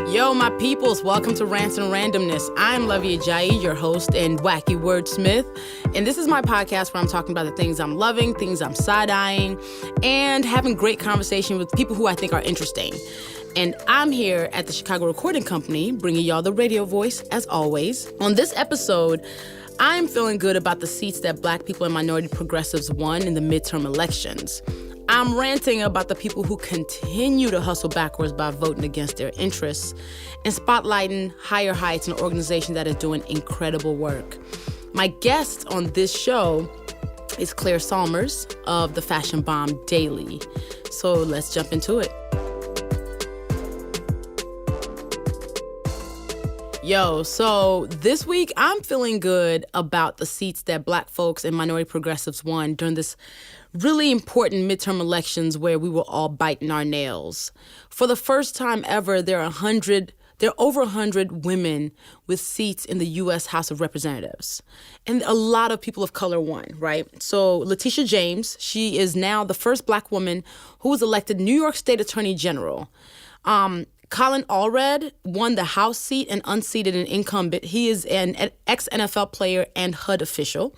Yo, my peoples, welcome to Rants and Randomness. I'm Luvvie Ajayi, your host and wacky wordsmith. And this is my podcast where I'm talking about the things I'm loving, things I'm side-eyeing, and having great conversation with people who I think are interesting. And I'm here at the Chicago Recording Company, bringing y'all the radio voice, as always. On this episode, I'm feeling good about the seats that Black people and minority progressives won in the midterm elections. I'm ranting about the people who continue to hustle backwards by voting against their interests and spotlighting Higher Heights, an organization that is doing incredible work. My guest on this show is Claire Sulmers of the Fashion Bomb Daily. So let's jump into it. Yo, so this week I'm feeling good about the seats that Black folks and minority progressives won during this really important midterm elections where we were all biting our nails. For the first time ever, there are over 100 women with seats in the U.S. House of Representatives. And a lot of people of color won, right? So Letitia James, she is now the first Black woman who was elected New York State Attorney General. Colin Allred won the House seat and unseated an incumbent. He is an ex-NFL player and HUD official.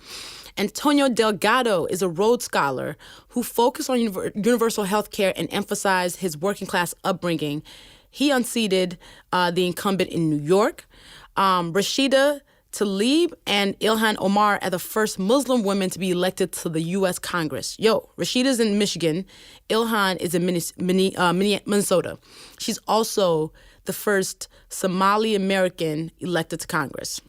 Antonio Delgado is a Rhodes Scholar who focused on universal health care and emphasized his working-class upbringing. He unseated the incumbent in New York. Rashida Tlaib and Ilhan Omar are the first Muslim women to be elected to the U.S. Congress. Rashida's in Michigan. Ilhan is in Minnesota. She's also the first Somali American elected to Congress.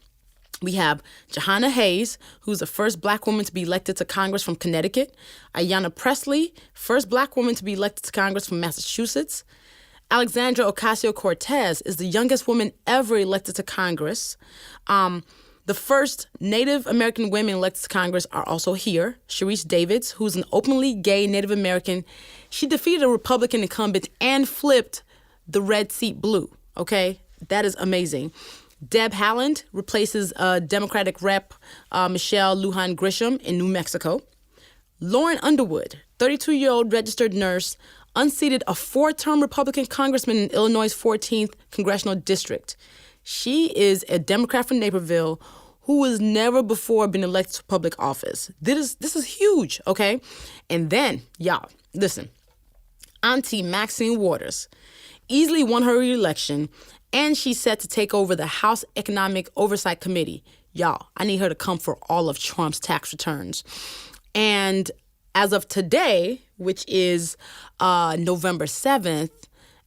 We have Jahana Hayes, who's the first Black woman to be elected to Congress from Connecticut. Ayanna Pressley, first Black woman to be elected to Congress from Massachusetts. Alexandra Ocasio-Cortez is the youngest woman ever elected to Congress. The first Native American women elected to Congress are also here. Sharice Davids, who's an openly gay Native American. She defeated a Republican incumbent and flipped the red seat blue, okay? That is amazing. Deb Haaland replaces Democratic Rep Michelle Lujan Grisham in New Mexico. Lauren Underwood, 32-year-old registered nurse, unseated a 4-term Republican congressman in Illinois' 14th Congressional District. She is a Democrat from Naperville who has never before been elected to public office. This is huge, okay? And then, y'all, listen. Auntie Maxine Waters easily won her re-election, and she's set to take over the House Economic Oversight Committee. Y'all, I need her to come for all of Trump's tax returns. And as of today, which is November 7th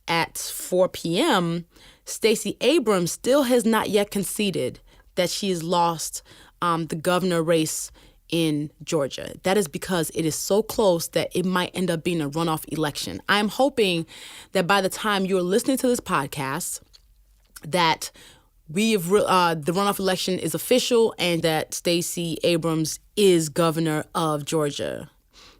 at 4 p.m., Stacey Abrams still has not yet conceded that she has lost the governor race in Georgia. That is because it is so close that it might end up being a runoff election. I'm hoping that by the time you're listening to this podcast, that the runoff election is official and that Stacey Abrams is governor of Georgia.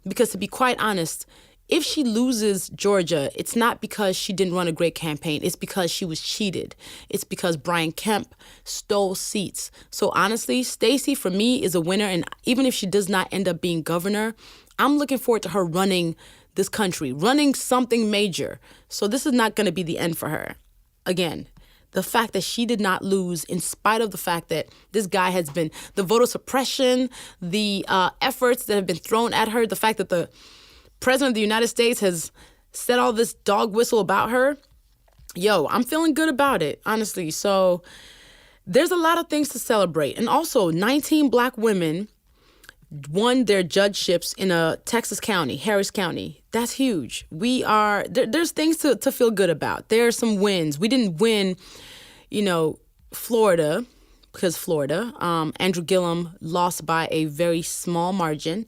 Because to be quite honest, if she loses Georgia, it's not because she didn't run a great campaign. It's because she was cheated. It's because Brian Kemp stole seats. So honestly, Stacey, for me, is a winner. And even if she does not end up being governor, I'm looking forward to her running this country, running something major. So this is not going to be the end for her. Again, the fact that she did not lose in spite of the fact that this guy has been, the voter suppression, the efforts that have been thrown at her, the fact that the President of the United States has said all this dog whistle about her. I'm feeling good about it, honestly. So there's a lot of things to celebrate. And also 19 Black women won their judgeships in a Texas county, Harris County. That's huge. There's things to feel good about. There are some wins. We didn't win, Florida, because Florida, Andrew Gillum lost by a very small margin.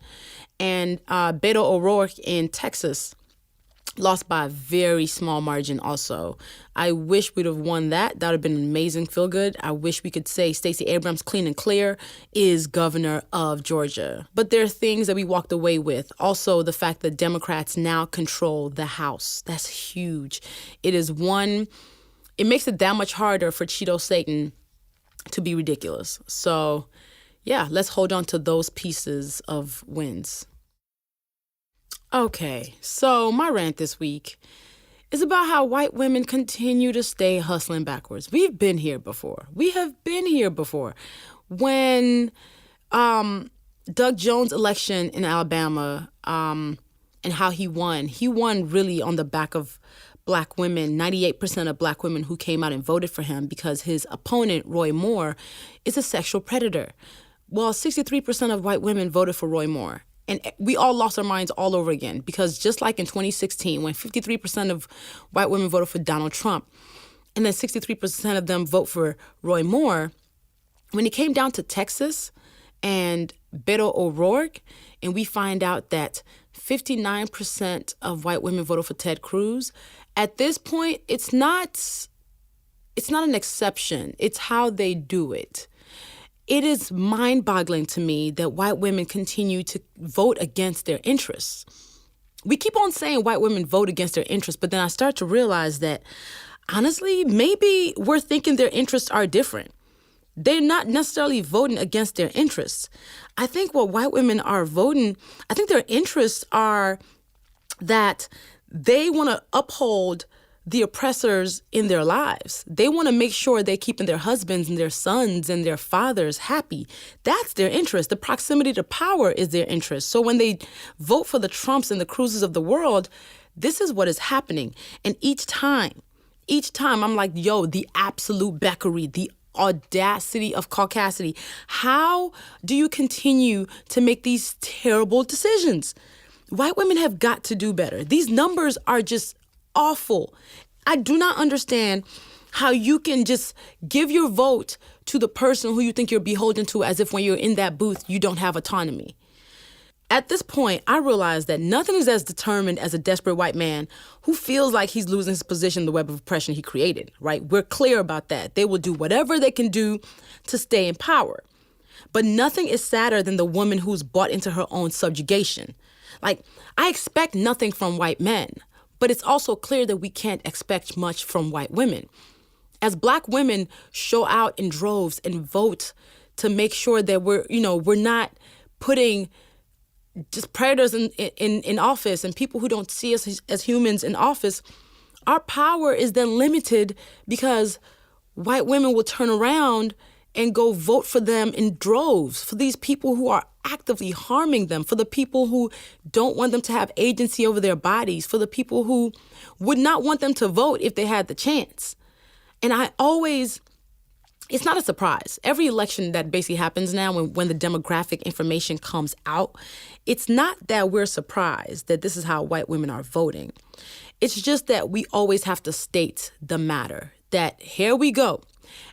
And Beto O'Rourke in Texas lost by a very small margin also. I wish we'd have won that. That would have been amazing, feel good. I wish we could say Stacey Abrams, clean and clear, is governor of Georgia. But there are things that we walked away with. Also, the fact that Democrats now control the House. That's huge. It makes it that much harder for Cheeto Satan to be ridiculous. So, yeah, let's hold on to those pieces of wins. Okay, so my rant this week It's about how white women continue to stay hustling backwards. We've been here before. We have been here before. When Doug Jones' election in Alabama and how he won really on the back of black women, 98% of black women who came out and voted for him because his opponent, Roy Moore, is a sexual predator. Well, 63% of white women voted for Roy Moore. And we all lost our minds all over again because just like in 2016, when 53% of white women voted for Donald Trump, and then 63% of them vote for Roy Moore, when it came down to Texas and Beto O'Rourke, and we find out that 59% of white women voted for Ted Cruz, at this point, it's not an exception. It's how they do it. It is mind-boggling to me that white women continue to vote against their interests. We keep on saying white women vote against their interests, but then I start to realize that, honestly, maybe we're thinking their interests are different. They're not necessarily voting against their interests. I think what white women are voting, I think their interests are that they want to uphold the oppressors in their lives. They want to make sure they're keeping their husbands and their sons and their fathers happy. That's their interest. The proximity to power is their interest. So when they vote for the Trumps and the Cruzes of the world, this is what is happening. And each time I'm like, yo, the absolute beckery, the audacity of caucasity. How do you continue to make these terrible decisions? White women have got to do better. These numbers are just awful. I do not understand how you can just give your vote to the person who you think you're beholden to as if when you're in that booth, you don't have autonomy. At this point, I realize that nothing is as determined as a desperate white man who feels like he's losing his position in the web of oppression he created, right? We're clear about that. They will do whatever they can do to stay in power. But nothing is sadder than the woman who's bought into her own subjugation. Like, I expect nothing from white men, but it's also clear that we can't expect much from white women. As black women show out in droves and vote to make sure that we're not putting just predators in office and people who don't see us as humans in office, our power is then limited because white women will turn around and go vote for them in droves, for these people who are actively harming them, for the people who don't want them to have agency over their bodies, for the people who would not want them to vote if they had the chance. And it's not a surprise. Every election that basically happens now when the demographic information comes out, it's not that we're surprised that this is how white women are voting. It's just that we always have to state the matter, that here we go.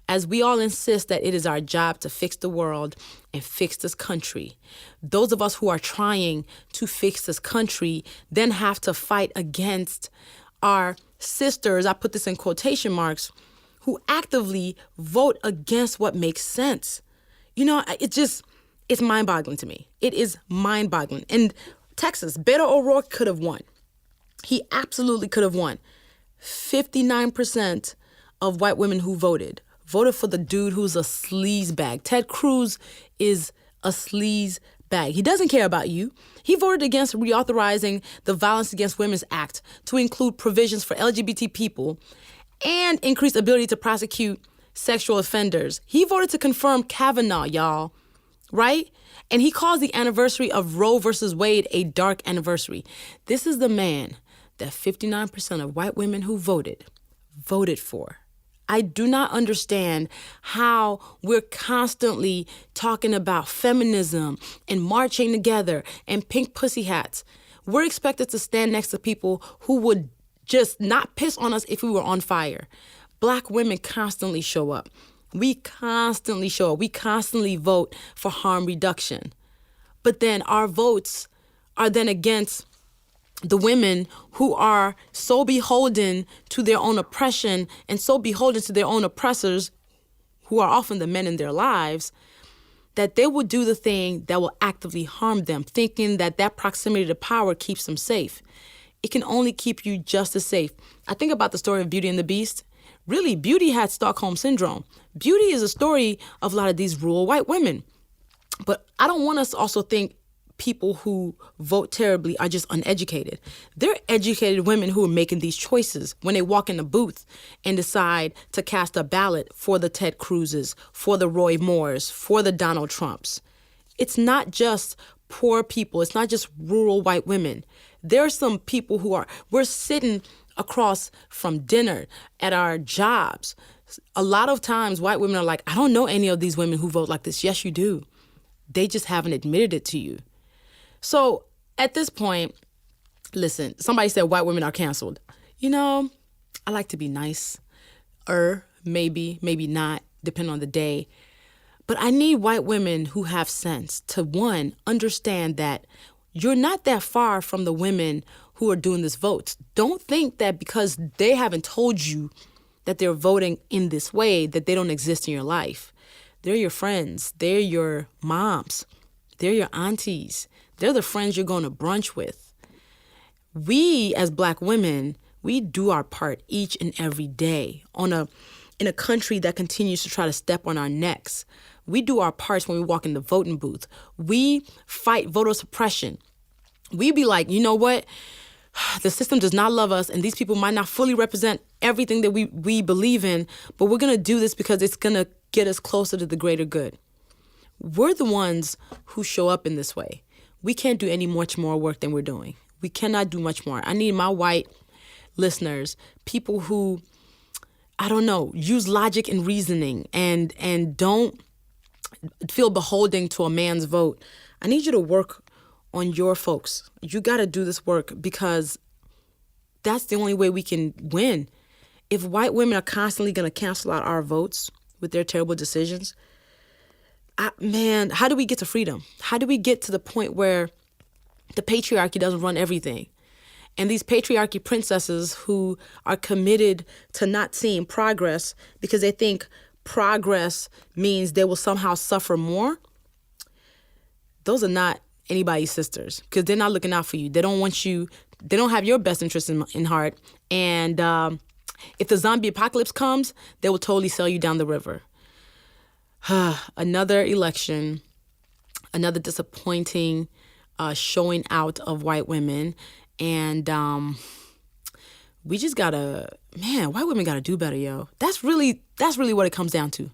As we all insist that it is our job to fix the world and fix this country, those of us who are trying to fix this country then have to fight against our sisters, I put this in quotation marks, who actively vote against what makes sense. It's mind-boggling to me. It is mind-boggling. And Texas, Beto O'Rourke could have won. He absolutely could have won. 59% of white women who voted for the dude who's a sleazebag. Ted Cruz is a sleazebag. He doesn't care about you. He voted against reauthorizing the Violence Against Women's Act to include provisions for LGBT people and increased ability to prosecute sexual offenders. He voted to confirm Kavanaugh, y'all, right? And he calls the anniversary of Roe versus Wade a dark anniversary. This is the man that 59% of white women who voted for. I do not understand how we're constantly talking about feminism and marching together and pink pussy hats. We're expected to stand next to people who would just not piss on us if we were on fire. Black women constantly show up. We constantly show up. We constantly vote for harm reduction. But then our votes are then against the women who are so beholden to their own oppression and so beholden to their own oppressors, who are often the men in their lives, that they will do the thing that will actively harm them, thinking that that proximity to power keeps them safe. It can only keep you just as safe. I think about the story of Beauty and the Beast. Really, Beauty had Stockholm Syndrome. Beauty is a story of a lot of these rural white women. But I don't want us to also think people who vote terribly are just uneducated. They're educated women who are making these choices when they walk in the booth and decide to cast a ballot for the Ted Cruzes, for the Roy Moores, for the Donald Trumps. It's not just poor people. It's not just rural white women. There are some people we're sitting across from dinner at our jobs. A lot of times white women are like, I don't know any of these women who vote like this. Yes, you do. They just haven't admitted it to you. So at this point, listen, somebody said white women are canceled. I like to be nice. Maybe not, depending on the day. But I need white women who have sense to, one, understand that you're not that far from the women who are doing this vote. Don't think that because they haven't told you that they're voting in this way, that they don't exist in your life. They're your friends. They're your moms. They're your aunties. They're the friends you're going to brunch with. We, as Black women, we do our part each and every day in a country that continues to try to step on our necks. We do our parts when we walk in the voting booth. We fight voter suppression. We be like, you know what? The system does not love us, and these people might not fully represent everything that we believe in, but we're going to do this because it's going to get us closer to the greater good. We're the ones who show up in this way. We can't do any much more work than we're doing. We cannot do much more. I need my white listeners, people who, use logic and reasoning and don't feel beholden to a man's vote. I need you to work on your folks. You got to do this work because that's the only way we can win. If white women are constantly going to cancel out our votes with their terrible decisions, how do we get to freedom? How do we get to the point where the patriarchy doesn't run everything? And these patriarchy princesses who are committed to not seeing progress because they think progress means they will somehow suffer more, those are not anybody's sisters because they're not looking out for you. They don't want you. They don't have your best interest in heart. And if the zombie apocalypse comes, they will totally sell you down the river. Another election, another disappointing showing out of white women. And we just white women gotta do better, yo. That's really what it comes down to.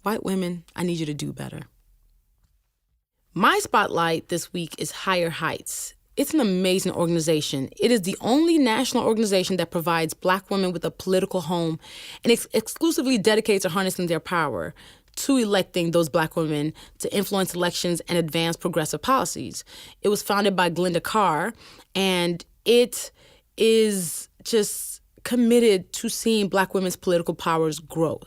White women, I need you to do better. My spotlight this week is Higher Heights. It's an amazing organization. It is the only national organization that provides Black women with a political home and exclusively dedicates to harnessing their power to electing those Black women to influence elections and advance progressive policies. It was founded by Glenda Carr, and it is just committed to seeing Black women's political powers grow.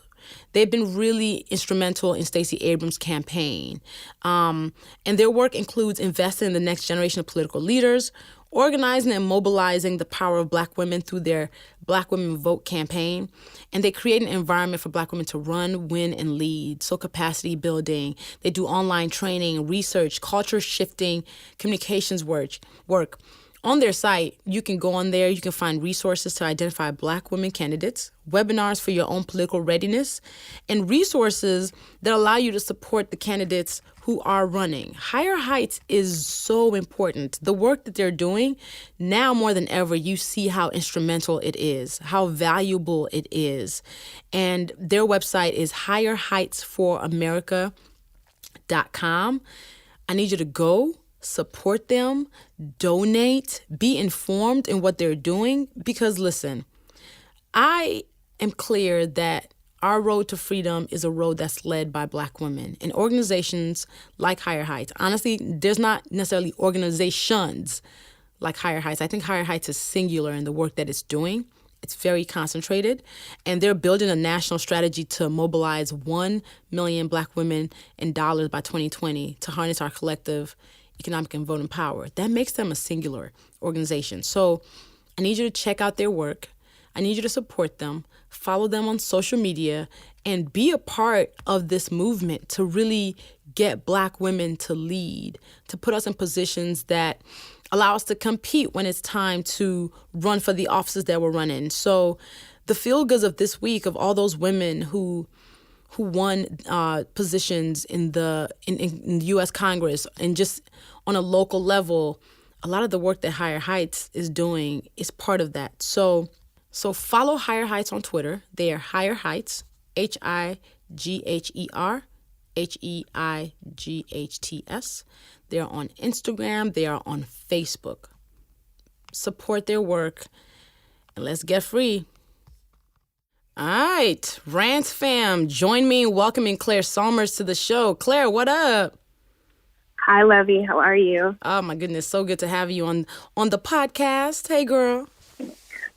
They've been really instrumental in Stacey Abrams' campaign. And their work includes investing in the next generation of political leaders, organizing and mobilizing the power of Black women through their Black Women Vote campaign. And they create an environment for Black women to run, win, and lead. So capacity building. They do online training, research, culture shifting, communications work. On their site, you can go on there, you can find resources to identify Black women candidates, webinars for your own political readiness, and resources that allow you to support the candidates who are running. Higher Heights is so important. The work that they're doing, now more than ever, you see how instrumental it is, how valuable it is. And their website is higherheightsforamerica.com. I need you to go. Support them, donate, be informed in what they're doing. Because listen, I am clear that our road to freedom is a road that's led by Black women and organizations like Higher Heights. Honestly, there's not necessarily organizations like Higher Heights. I think Higher Heights is singular in the work that it's doing. It's very concentrated, and they're building a national strategy to mobilize 1 million Black women in dollars by 2020 to harness our collective economic and voting power. That makes them a singular organization. So I need you to check out their work. I need you to support them, follow them on social media, and be a part of this movement to really get Black women to lead, to put us in positions that allow us to compete when it's time to run for the offices that we're running. So the feel-goods of this week of all those women who who won positions in the U.S. Congress, and just on a local level, a lot of the work that Higher Heights is doing is part of that. So follow Higher Heights on Twitter. They are Higher Heights, HIGHER, HEIGHTS. They're on Instagram. They are on Facebook. Support their work, and let's get free. All right, Rants fam, join me in welcoming Claire Sulmers to the show. Claire, what up? Hi, Luvvie. How are you? Oh, my goodness. So good to have you on the podcast. Hey, girl.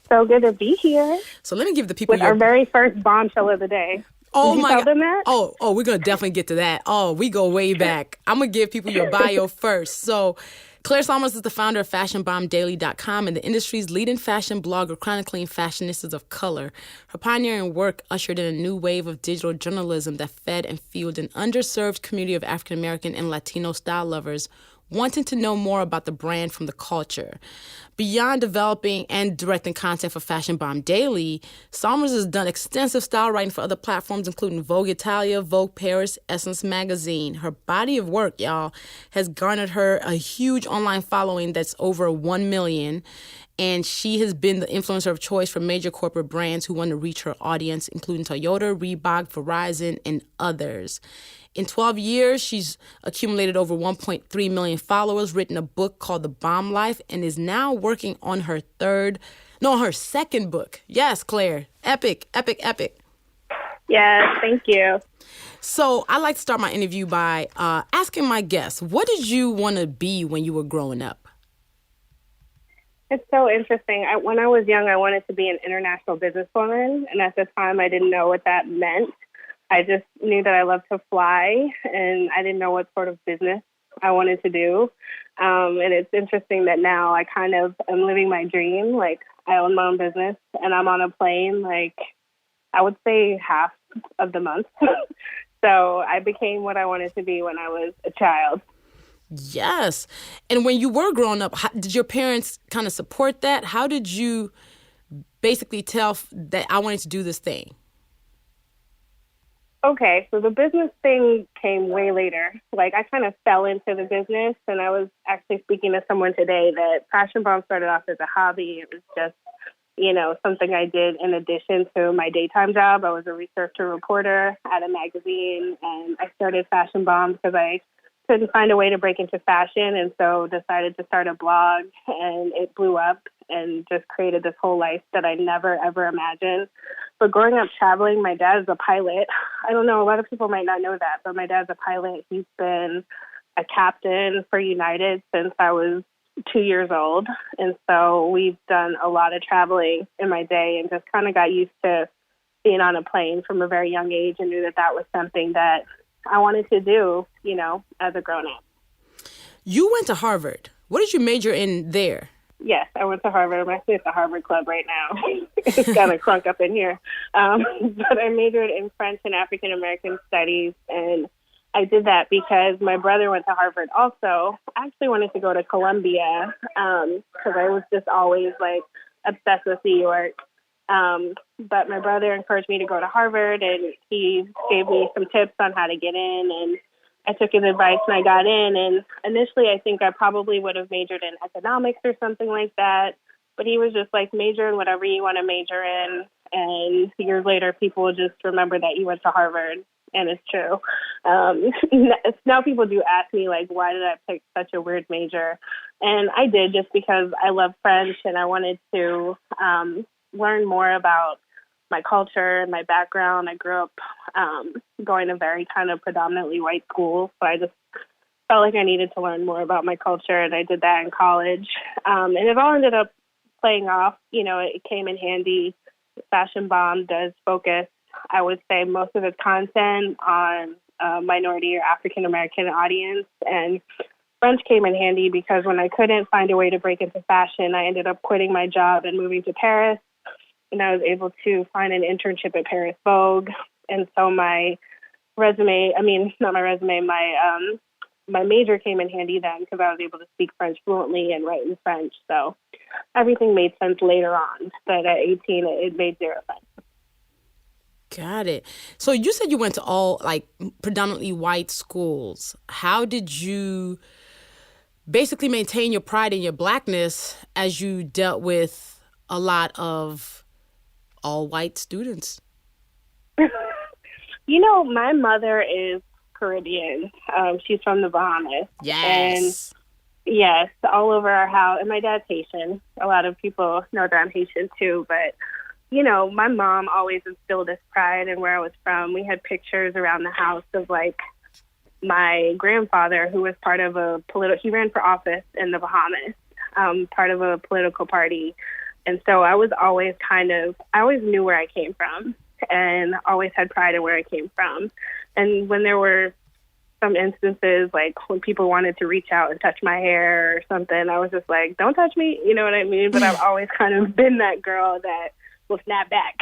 So good to be here. So let me give the people our very first bombshell of the day. Oh, Did you tell them that? Oh, we're going to definitely get to that. Oh, we go way back. I'm going to give people your bio first. So Claire Sulmers is the founder of FashionBombDaily.com and the industry's leading fashion blogger chronicling fashionistas of color. Her pioneering work ushered in a new wave of digital journalism that fed and fueled an underserved community of African American and Latino style lovers wanting to know more about the brand from the culture. Beyond developing and directing content for Fashion Bomb Daily, Sulmers has done extensive style writing for other platforms, including Vogue Italia, Vogue Paris, Essence Magazine. Her body of work, y'all, has garnered her a huge online following that's over 1 million. And she has been the influencer of choice for major corporate brands who want to reach her audience, including Toyota, Reebok, Verizon, and others. In 12 years, she's accumulated over 1.3 million followers, written a book called The Bomb Life, and is now working on her second book. Yes, Claire. Epic, epic, epic. Yes, thank you. So I like to start my interview by asking my guests, what did you want to be when you were growing up? It's so interesting. When I was young, I wanted to be an international businesswoman, and at the time, I didn't know what that meant. I just knew that I loved to fly, and I didn't know what sort of business I wanted to do. And it's interesting that now I kind of am living my dream. Like, I own my own business, and I'm on a plane, like, I would say half of the month. So I became what I wanted to be when I was a child. Yes. And when you were growing up, did your parents kind of support that? How did you basically tell that I wanted to do this thing? Okay, so the business thing came way later. Like, I kind of fell into the business, and I was actually speaking to someone today that Fashion Bomb started off as a hobby. It was just, something I did in addition to my daytime job. I was a researcher reporter at a magazine, and I started Fashion Bomb because I couldn't find a way to break into fashion, and so decided to start a blog, and it blew up and just created this whole life that I never, ever imagined. But growing up traveling, my dad is a pilot. I don't know, a lot of people might not know that, but my dad's a pilot. He's been a captain for United since I was 2 years old, and so we've done a lot of traveling in my day and just kind of got used to being on a plane from a very young age and knew that that was something that I wanted to do, as a grown-up. You went to Harvard. What did you major in there? Yes, I went to Harvard. I'm actually at the Harvard Club right now. It's kind of crunk up in here. But I majored in French and African American studies, and I did that because my brother went to Harvard also. I actually wanted to go to Columbia because I was just always, obsessed with New York. But my brother encouraged me to go to Harvard, and he gave me some tips on how to get in, and I took his advice and I got in. And initially, I think I probably would have majored in economics or something like that. But he was just like, major in whatever you want to major in. And years later, people will just remember that you went to Harvard. And it's true. Now people do ask me, why did I pick such a weird major? And I did just because I love French and I wanted to learn more about my culture and my background. I grew up going to very kind of predominantly white schools, so I just felt like I needed to learn more about my culture, and I did that in college. And it all ended up playing off. It came in handy. Fashion Bomb does focus, I would say, most of its content on a minority or African American audience, and French came in handy because when I couldn't find a way to break into fashion, I ended up quitting my job and moving to Paris. And I was able to find an internship at Paris Vogue. And so my major came in handy then because I was able to speak French fluently and write in French. So everything made sense later on. But at 18, it made zero sense. Got it. So you said you went to all like predominantly white schools. How did you basically maintain your pride and your blackness as you dealt with a lot of all white students? My mother is Caribbean. She's from the Bahamas. Yes. And yes, all over our house. And my dad's Haitian. A lot of people know that I'm Haitian too. But, my mom always instilled this pride in where I was from. We had pictures around the house of like my grandfather, who was part of he ran for office in the Bahamas, part of a political party. And so I was always I always knew where I came from and always had pride in where I came from. And when there were some instances, like when people wanted to reach out and touch my hair or something, I was just like, don't touch me, you know what I mean? But I've always kind of been that girl that will snap back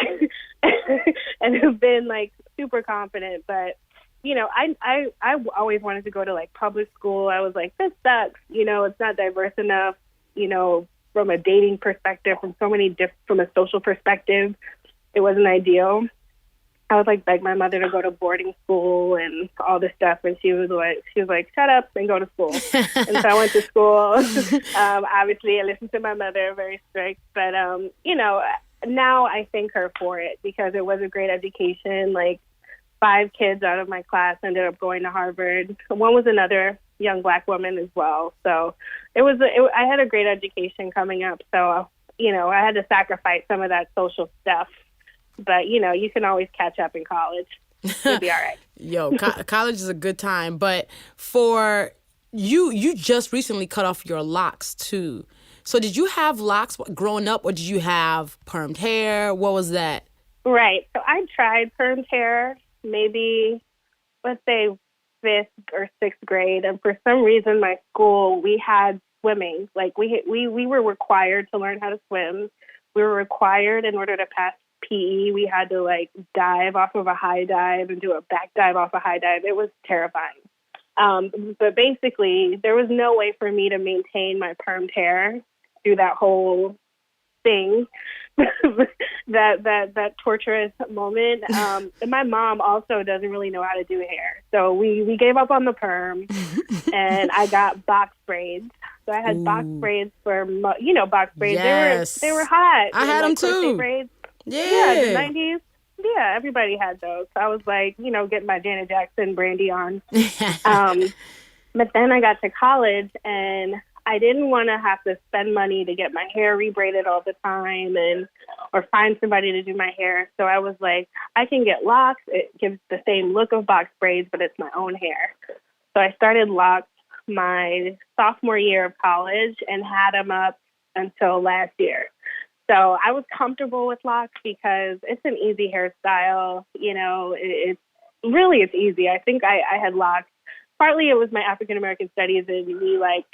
and have been like super confident. But, I always wanted to go to like public school. I was like, this sucks, it's not diverse enough, from a dating perspective, from a social perspective, it wasn't ideal. I would like beg my mother to go to boarding school and all this stuff, and she was like, shut up and go to school. And so I went to school. Obviously, I listened to my mother, very strict, but now I thank her for it because it was a great education. Like 5 kids out of my class ended up going to Harvard. One was another young Black woman as well. So I had a great education coming up. So I had to sacrifice some of that social stuff. But, you can always catch up in college. You'll be all right. Yo, college is a good time. But for you just recently cut off your locks, too. So did you have locks growing up, or did you have permed hair? What was that? Right. So I tried permed hair maybe, let's say, 5th or 6th grade. And for some reason, my school, we had swimming. Like, we were required to learn how to swim. We were required in order to pass PE, we had to like dive off of a high dive and do a back dive off a high dive. It was terrifying. But basically, there was no way for me to maintain my permed hair through that whole thing, that torturous moment. And my mom also doesn't really know how to do hair. So we gave up on the perm, and I got box braids. So I had box braids box braids. Yes. They were hot. I had them too. Braids. Yeah, the 90s. Yeah, everybody had those. So I was like, getting my Janet Jackson brandy on. But then I got to college, and I didn't want to have to spend money to get my hair rebraided all the time or find somebody to do my hair. So I was like, I can get locks. It gives the same look of box braids, but it's my own hair. So I started locks my sophomore year of college and had them up until last year. So I was comfortable with locks because it's an easy hairstyle. It's easy. I think I had locks. Partly it was my African American studies and me like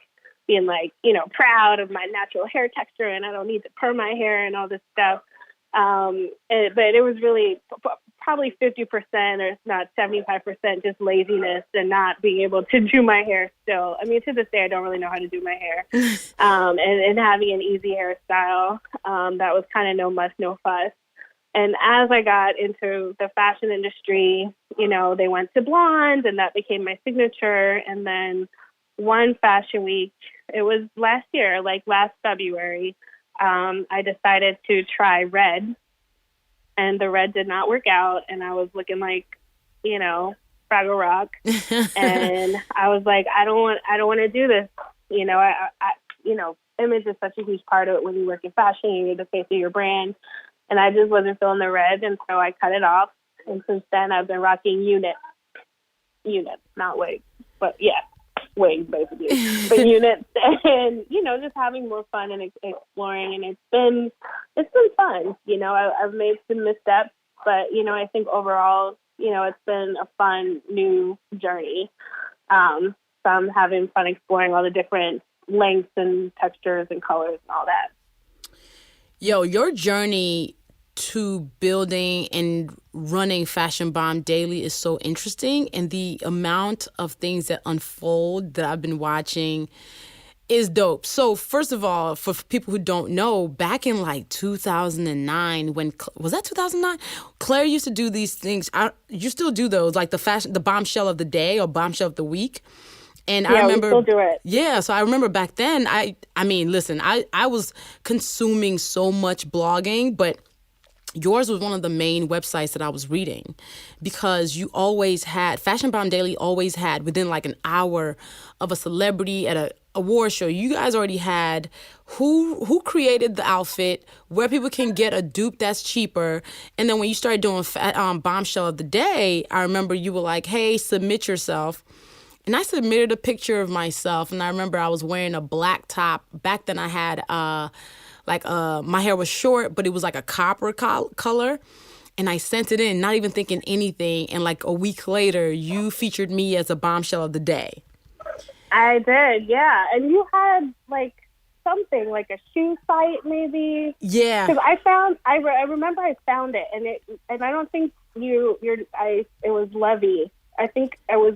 being like, proud of my natural hair texture and I don't need to perm my hair and all this stuff. But it was really probably 50% or if not 75% just laziness and not being able to do my hair still. I mean, to this day, I don't really know how to do my hair. And having an easy hairstyle, that was kind of no muss, no fuss. And as I got into the fashion industry, they went to blonde and that became my signature. And then one fashion week, it was last year, like last February, I decided to try red, and the red did not work out, and I was looking like, Fraggle Rock, and I was like, I don't want to do this. Image is such a huge part of it when you work in fashion. You're the face of your brand, and I just wasn't feeling the red, and so I cut it off. And since then, I've been rocking units, not wigs, but yeah. Wigs, basically, but units, and just having more fun and exploring, and it's been fun. I've made some missteps, but I think overall, it's been a fun new journey. So I'm having fun exploring all the different lengths and textures and colors and all that. Yo, your journey to building and running Fashion Bomb Daily is so interesting, and the amount of things that unfold that I've been watching is dope. So first of all, for people who don't know, back in like 2009, when was that 2009? Claire used to do these things. You still do those, like the bombshell of the day or bombshell of the week. And I remember, we still do it. Yeah, so I remember back then. I mean, listen, I was consuming so much blogging, but yours was one of the main websites that I was reading because you always had, Fashion Bomb Daily always had within like an hour of a celebrity at a award show. You guys already had who created the outfit, where people can get a dupe that's cheaper. And then when you started doing Bombshell of the Day, I remember you were like, hey, submit yourself. And I submitted a picture of myself. And I remember I was wearing a black top. Back then I had my hair was short, but it was like a copper color. And I sent it in, not even thinking anything. And like a week later, you featured me as a bombshell of the day. I did, yeah. And you had like something, like a shoe site maybe. Yeah. Because I remember I found it, and I don't think it was Luvvie. I think it was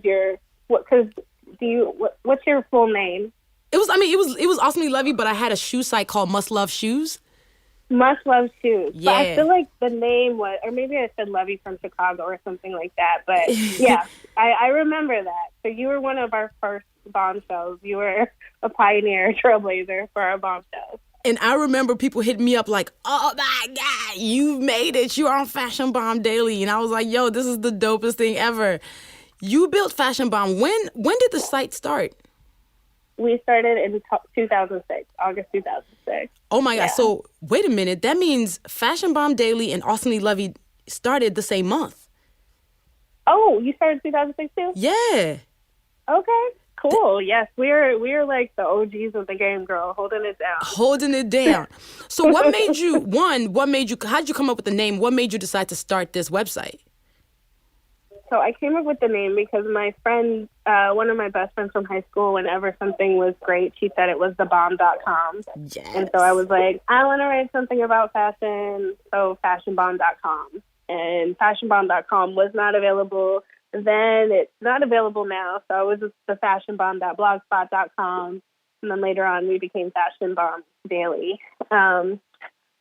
what's your full name? It was Awesomely Luvvie, but I had a shoe site called Must Love Shoes. Must Love Shoes. Yeah. But I feel like the name was, or maybe I said Luvvie from Chicago or something like that. But yeah, I remember that. So you were one of our first bombshells. You were a pioneer, trailblazer for our bombshells. And I remember people hitting me up like, oh my God, you made it. You're on Fashion Bomb Daily. And I was like, yo, this is the dopest thing ever. You built Fashion Bomb. When did the site start? We started in 2006, August 2006. Oh my God. So wait a minute. That means Fashion Bomb Daily and Awesomely Luvvie started the same month. Oh, you started 2006 too? Yeah. Okay. Cool. Yes, we're like the OGs of the game, girl, holding it down. Holding it down. So what made you, how did you come up with the name? What made you decide to start this website? So I came up with the name because my friend, one of my best friends from high school, whenever something was great, she said it was thebomb.com. Yes. And so I was like, I want to write something about fashion, so fashionbomb.com. And fashionbomb.com was not available then. It's not available now. So it was the fashionbomb.blogspot.com. And then later on, we became Fashion Bomb Daily.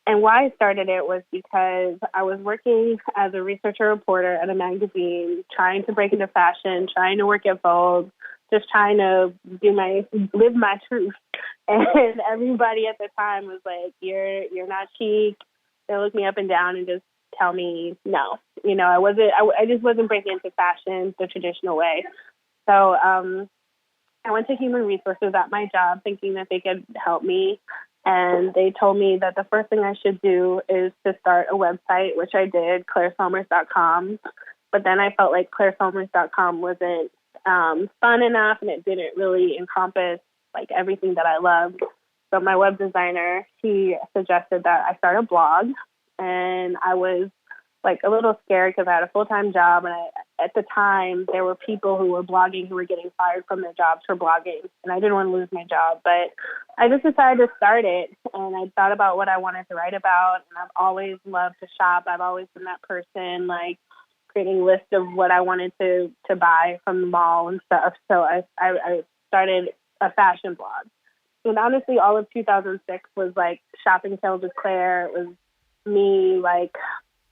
And why I started it was because I was working as a researcher reporter at a magazine, trying to break into fashion, trying to work at Vogue, just trying to live my truth. And everybody at the time was like, you're not chic. They look me up and down and just tell me no. You know, I just wasn't breaking into fashion the traditional way. So I went to human resources at my job thinking that they could help me. And they told me that the first thing I should do is to start a website, which I did, ClaireSulmers.com. But then I felt like ClaireSulmers.com wasn't fun enough, and it didn't really encompass like everything that I loved. So my web designer, he suggested that I start a blog. And I was like a little scared because I had a full-time job, and at the time there were people who were blogging who were getting fired from their jobs for blogging, and I didn't want to lose my job, but I just decided to start it. And I thought about what I wanted to write about, and I've always loved to shop. I've always been that person, like creating lists of what I wanted to buy from the mall and stuff. So I started a fashion blog, and honestly all of 2006 was like shopping sales with Claire. It was me like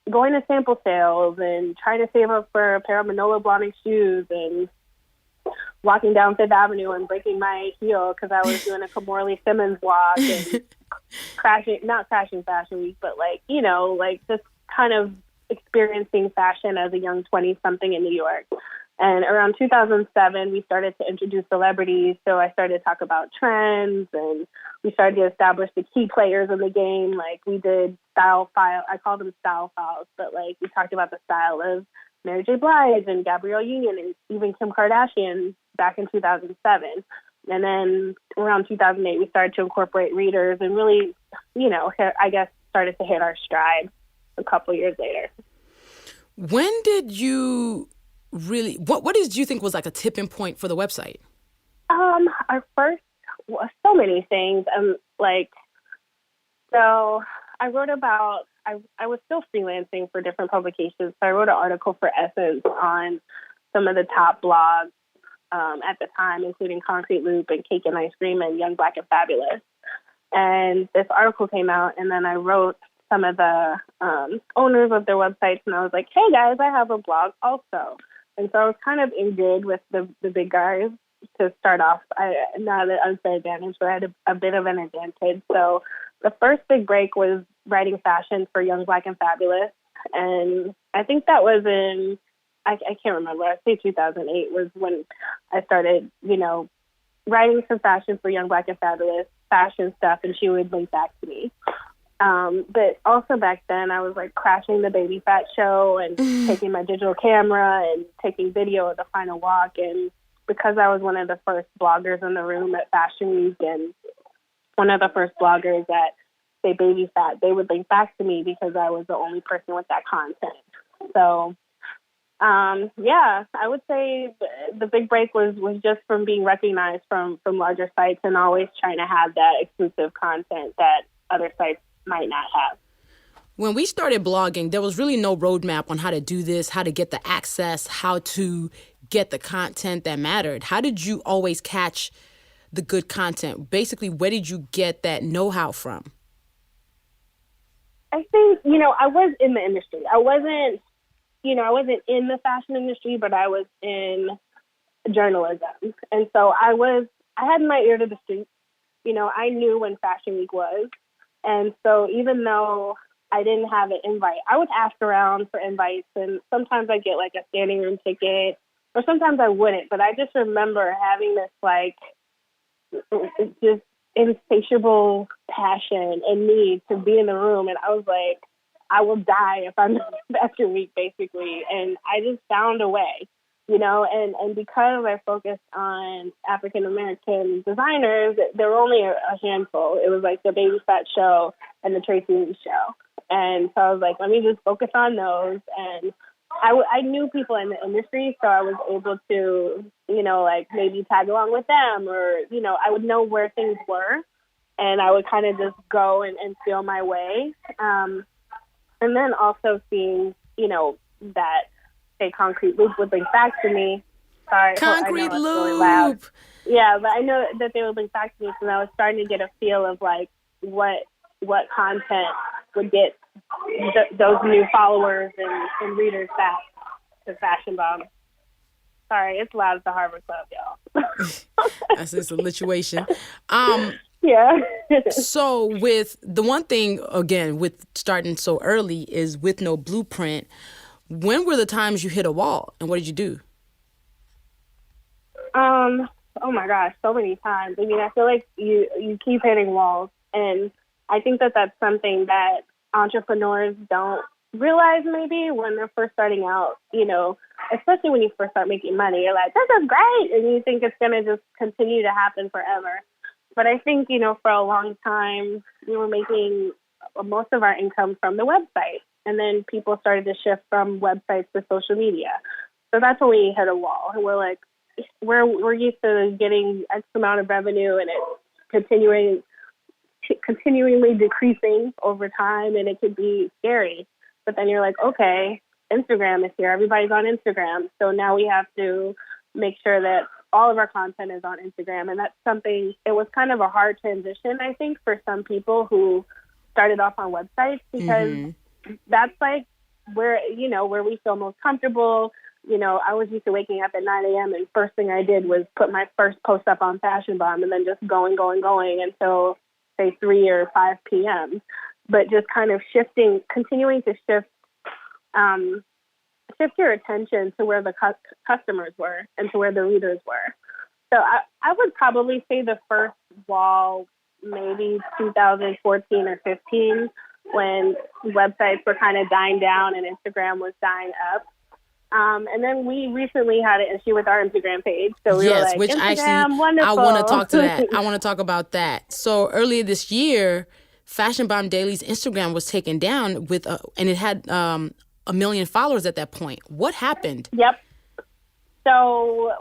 going to sample sales and trying to save up for a pair of Manolo Blahnik shoes and walking down Fifth Avenue and breaking my heel because I was doing a Kamorley Simmons walk and not crashing Fashion Week, but like, you know, like just kind of experiencing fashion as a young 20-something in New York. And around 2007, we started to introduce celebrities. So I started to talk about trends, and we started to establish the key players in the game. Like we did style file. I call them style files, but like we talked about the style of Mary J. Blige and Gabrielle Union and even Kim Kardashian back in 2007. And then around 2008, we started to incorporate readers and really, you know, I guess started to hit our stride a couple years later. When did you really, what did you think was like a tipping point for the website? Our first, so many things. So I wrote about, I was still freelancing for different publications. So I wrote an article for Essence on some of the top blogs at the time, including Concrete Loop and Cake and Ice Cream and Young Black and Fabulous. And this article came out, and then I wrote some of the owners of their websites, and I was like, hey, guys, I have a blog also. And so I was kind of in good with the big guys to start off. Not an unfair advantage, but I had a bit of an advantage. So the first big break was writing fashion for Young Black and Fabulous. And I think that was in, I can't remember, I'd say 2008 was when I started, writing some fashion for Young Black and Fabulous, fashion stuff, and she would link back to me. But also back then I was like crashing the Baby Fat show and taking my digital camera and taking video of the final walk. And because I was one of the first bloggers in the room at Fashion Week and one of the first bloggers at, say, Baby Fat, they would link back to me because I was the only person with that content. So, I would say the big break was just from being recognized from larger sites and always trying to have that exclusive content that other sites might not have. When we started blogging, there was really no roadmap on how to do this, how to get the access, how to get the content that mattered. How did you always catch the good content? Basically, where did you get that know-how from? I think, I was in the industry. I wasn't in the fashion industry, but I was in journalism. And so I had my ear to the street. I knew when Fashion Week was. And so even though I didn't have an invite, I would ask around for invites, and sometimes I get like a standing room ticket, or sometimes I wouldn't. But I just remember having this just insatiable passion and need to be in the room, and I was like, I will die if I'm not Fashion Week, basically. And I just found a way, and because I focused on African American designers, there were only a handful. It was like the Baby Fat show and the Tracy Lee show. And so I was like, let me just focus on those. And I knew people in the industry, so I was able to, maybe tag along with them, or, I would know where things were, and I would kind of just go and feel my way. And then also seeing, that, say, Concrete Loop would link back to me. Sorry, Concrete I know Loop! Really loud. Yeah, but I know that they would link back to me, so I was starting to get a feel of, what content would get those new followers and readers back to Fashion Bomb. Sorry, it's loud at the Harvard Club, y'all. That's just a situation. Yeah. So with the one thing, again, with starting so early is with no blueprint, when were the times you hit a wall and what did you do? Oh my gosh, so many times. I mean, I feel like you keep hitting walls, and I think that that's something that entrepreneurs don't realize maybe when they're first starting out, especially when you first start making money. You're like, this is great, and you think it's going to just continue to happen forever. But I think, for a long time, we were making most of our income from the website. And then people started to shift from websites to social media. So that's when we hit a wall. And we're like, we're used to getting X amount of revenue, and it's continually decreasing over time, and it could be scary. But then you're like, okay, Instagram is here. Everybody's on Instagram. So now we have to make sure that all of our content is on Instagram. And that's something, it was kind of a hard transition, I think, for some people who started off on websites, because that's where we feel most comfortable. I was used to waking up at 9 a.m. and first thing I did was put my first post up on Fashion Bomb, and then just going until, say, 3 or 5 p.m. But just kind of continuing to shift your attention to where the customers were and to where the readers were. So I would probably say the first wall, maybe 2014 or 15, when websites were kind of dying down and Instagram was dying up. And then we recently had an issue with our Instagram page. So we were like, which Instagram, actually, wonderful. I want to talk to that. I want to talk about that. So earlier this year, Fashion Bomb Daily's Instagram was taken down and it had 1 million followers at that point. What happened? Yep. So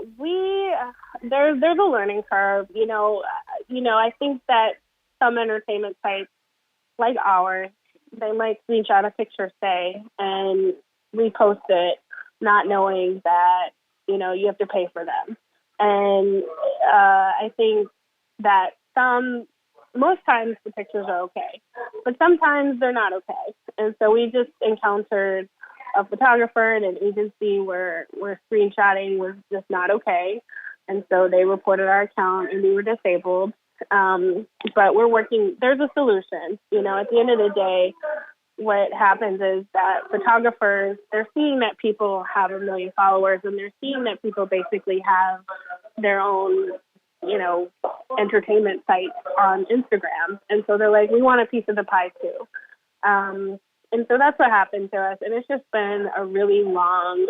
there's a learning curve. I think that some entertainment sites like ours, they might screenshot a picture, say, and repost it, not knowing that, you have to pay for them. And I think that most times the pictures are okay, but sometimes they're not okay. And so we just encountered a photographer and an agency where screenshotting was just not okay. And so they reported our account and we were disabled. But we're working, there's a solution. At the end of the day, what happens is that photographers, they're seeing that people have 1 million followers, and they're seeing that people basically have their own, entertainment site on Instagram. And so they're like, we want a piece of the pie too. And so that's what happened to us. And it's just been a really long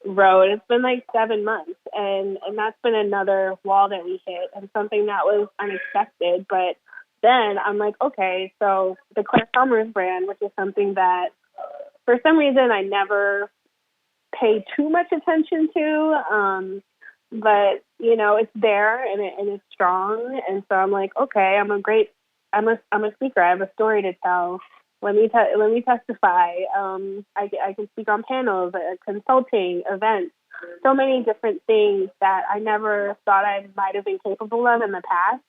road. It's been like 7 months. And that's been another wall that we hit, and something that was unexpected. But then I'm like, okay, so the Claire Sulmers brand, which is something that for some reason I never pay too much attention to, but it's there and it's strong. And so I'm like, okay, I'm a speaker. I have a story to tell. Let me testify. I can speak on panels, consulting, events, so many different things that I never thought I might have been capable of in the past.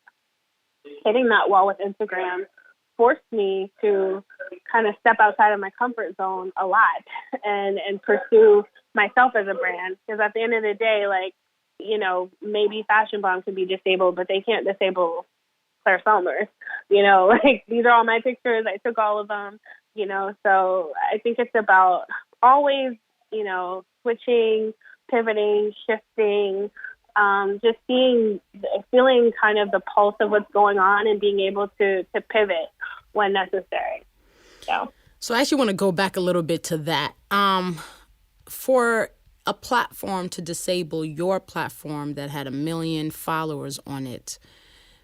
Hitting that wall with Instagram forced me to kind of step outside of my comfort zone a lot and pursue myself as a brand. Because at the end of the day, maybe Fashion Bomb can be disabled, but they can't disable Claire Sulmers. These are all my pictures. I took all of them, so I think it's about always, switching, pivoting, shifting, just feeling kind of the pulse of what's going on and being able to pivot when necessary. So I actually want to go back a little bit to that. For a platform to disable your platform that had 1 million followers on it,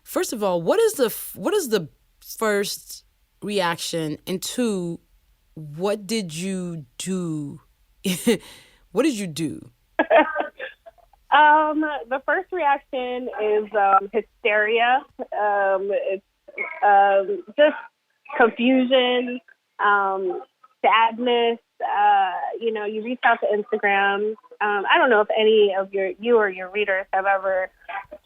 first of all, what is the first reaction? And two, what did you do? What did you do? The first reaction is hysteria. It's just confusion, sadness. You reach out to Instagram. I don't know if any of you or your readers have ever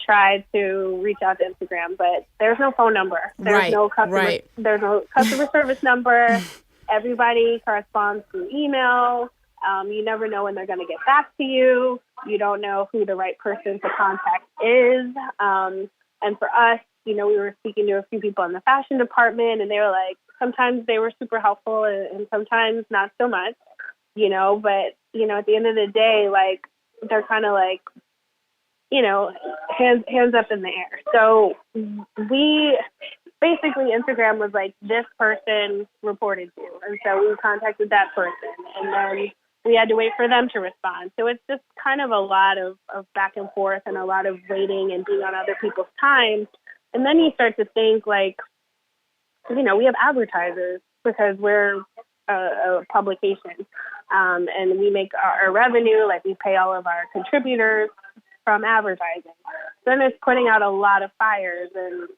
tried to reach out to Instagram, but there's no phone number. There's no customer service number. Everybody corresponds through email. You never know when they're going to get back to you. You don't know who the right person to contact is. And for us, we were speaking to a few people in the fashion department, and they were like, sometimes they were super helpful and sometimes not so much, but, at the end of the day, they're kind of hands up in the air. So basically Instagram was like, this person reported you. And so we contacted that person, and then we had to wait for them to respond. So it's just kind of a lot of back and forth and a lot of waiting and being on other people's time. And then you start to think we have advertisers because we're a publication, and we make our revenue, we pay all of our contributors from advertising. Then it's putting out a lot of fires and,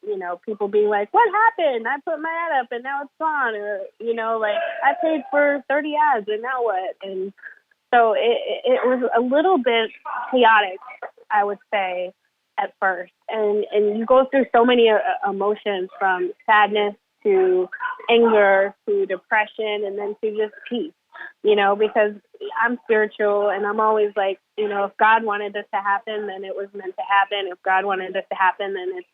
people being like, what happened? I put my ad up and now it's gone. Or, I paid for 30 ads and now what? And so it was a little bit chaotic, I would say, at first. And you go through so many emotions, from sadness to anger to depression and then to just peace, because I'm spiritual and I'm always like, if God wanted this to happen, then it was meant to happen. If God wanted this to happen, then it's,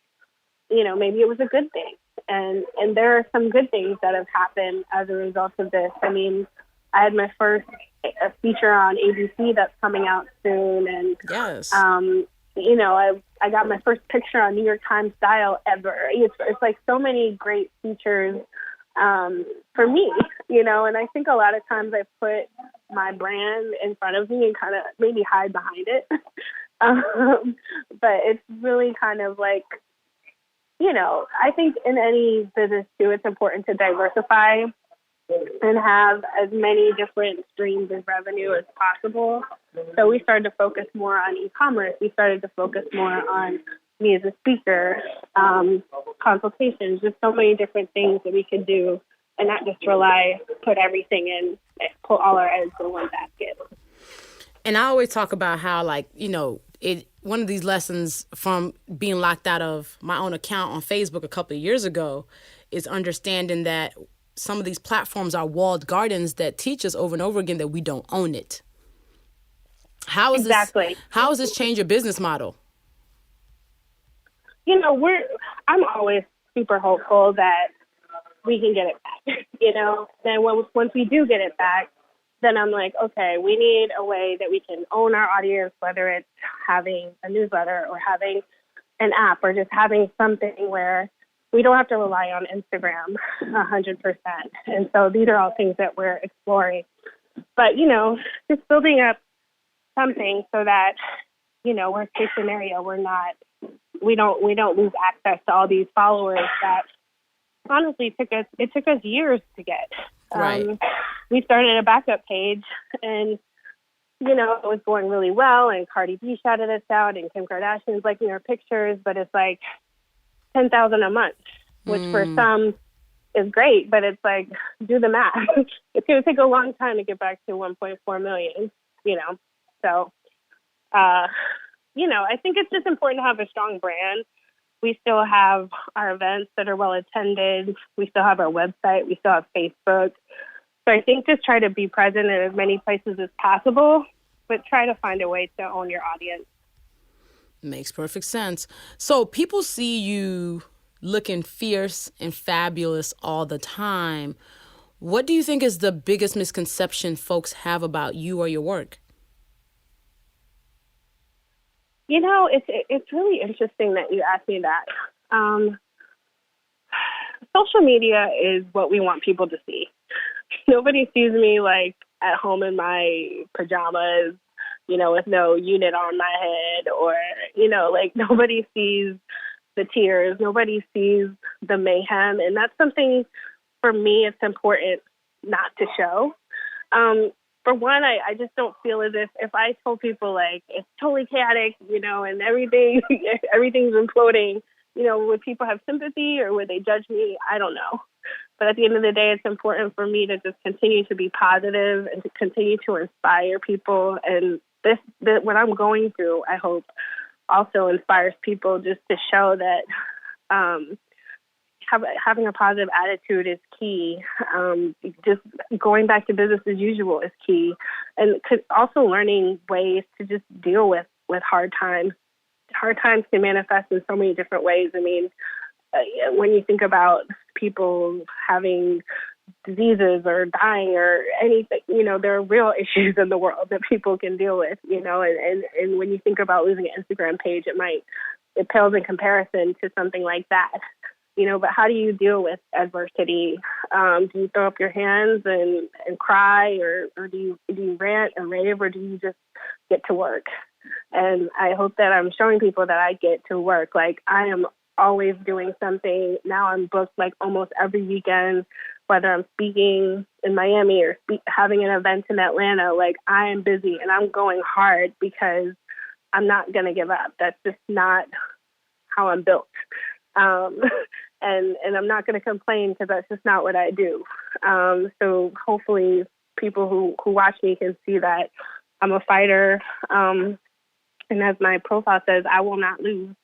maybe it was a good thing. And there are some good things that have happened as a result of this. I mean, I had my first feature on ABC that's coming out soon. And, yes. I got my first picture on New York Times Style ever. It's like so many great features for me, and I think a lot of times I put my brand in front of me and kind of maybe hide behind it. But it's really kind of like, I think in any business too, it's important to diversify and have as many different streams of revenue as possible. So we started to focus more on e-commerce. We started to focus more on me as a speaker, consultations, just so many different things that we could do and not just put everything in, put all our eggs in one basket. And I always talk about how, one of these lessons from being locked out of my own account on Facebook a couple of years ago is understanding that some of these platforms are walled gardens that teach us over and over again that we don't own it. How is Exactly. How has this changed your business model? You know, I'm always super hopeful that we can get it back, you know. Then once we do get it back, then I'm like, okay, we need a way that we can own our audience, whether it's having a newsletter or having an app or just having something where we don't have to rely on Instagram 100%. And so these are all things that we're exploring. But, you know, just building up something so that, you know, worst case scenario, we don't lose access to all these followers that honestly it took us years to get. Right. We started a backup page and, you know, it was going really well and Cardi B shouted us out and Kim Kardashian's liking our pictures, but it's like 10,000 a month, which for some is great, but it's like, do the math. It's going to take a long time to get back to 1.4 million, you know? So, you know, I think it's just important to have a strong brand. We still have our events that are well attended. We still have our website. We still have Facebook. So I think just try to be present in as many places as possible, but try to find a way to own your audience. Makes perfect sense. So people see you looking fierce and fabulous all the time. What do you think is the biggest misconception folks have about you or your work? You know, it's really interesting that you asked me that. Social media is what we want people to see. Nobody sees me like at home in my pajamas, you know, with no unit on my head, or, you know, like nobody sees the tears. Nobody sees the mayhem. And that's something for me, it's important not to show. For one, I just don't feel as if I told people like it's totally chaotic, you know, and everything's imploding, you know, would people have sympathy or would they judge me? I don't know. But at the end of the day, it's important for me to just continue to be positive and to continue to inspire people. And what I'm going through, I hope, also inspires people just to show that having a positive attitude is key. Just going back to business as usual is key. And also learning ways to just deal with hard times. Hard times can manifest in so many different ways. I mean, when you think about people having diseases or dying or anything, you know, there are real issues in the world that people can deal with, you know, and when you think about losing an Instagram page, it pales in comparison to something like that. You know, but how do you deal with adversity? Do you throw up your hands and cry, or do you rant and rave, or do you just get to work? And I hope that I'm showing people that I get to work. Like, I am always doing something. Now I'm booked like almost every weekend, whether I'm speaking in Miami or having an event in Atlanta. Like, I am busy and I'm going hard because I'm not going to give up. That's just not how I'm built. And I'm not going to complain because that's just not what I do. So hopefully people who watch me can see that I'm a fighter. And as my profile says, I will not lose,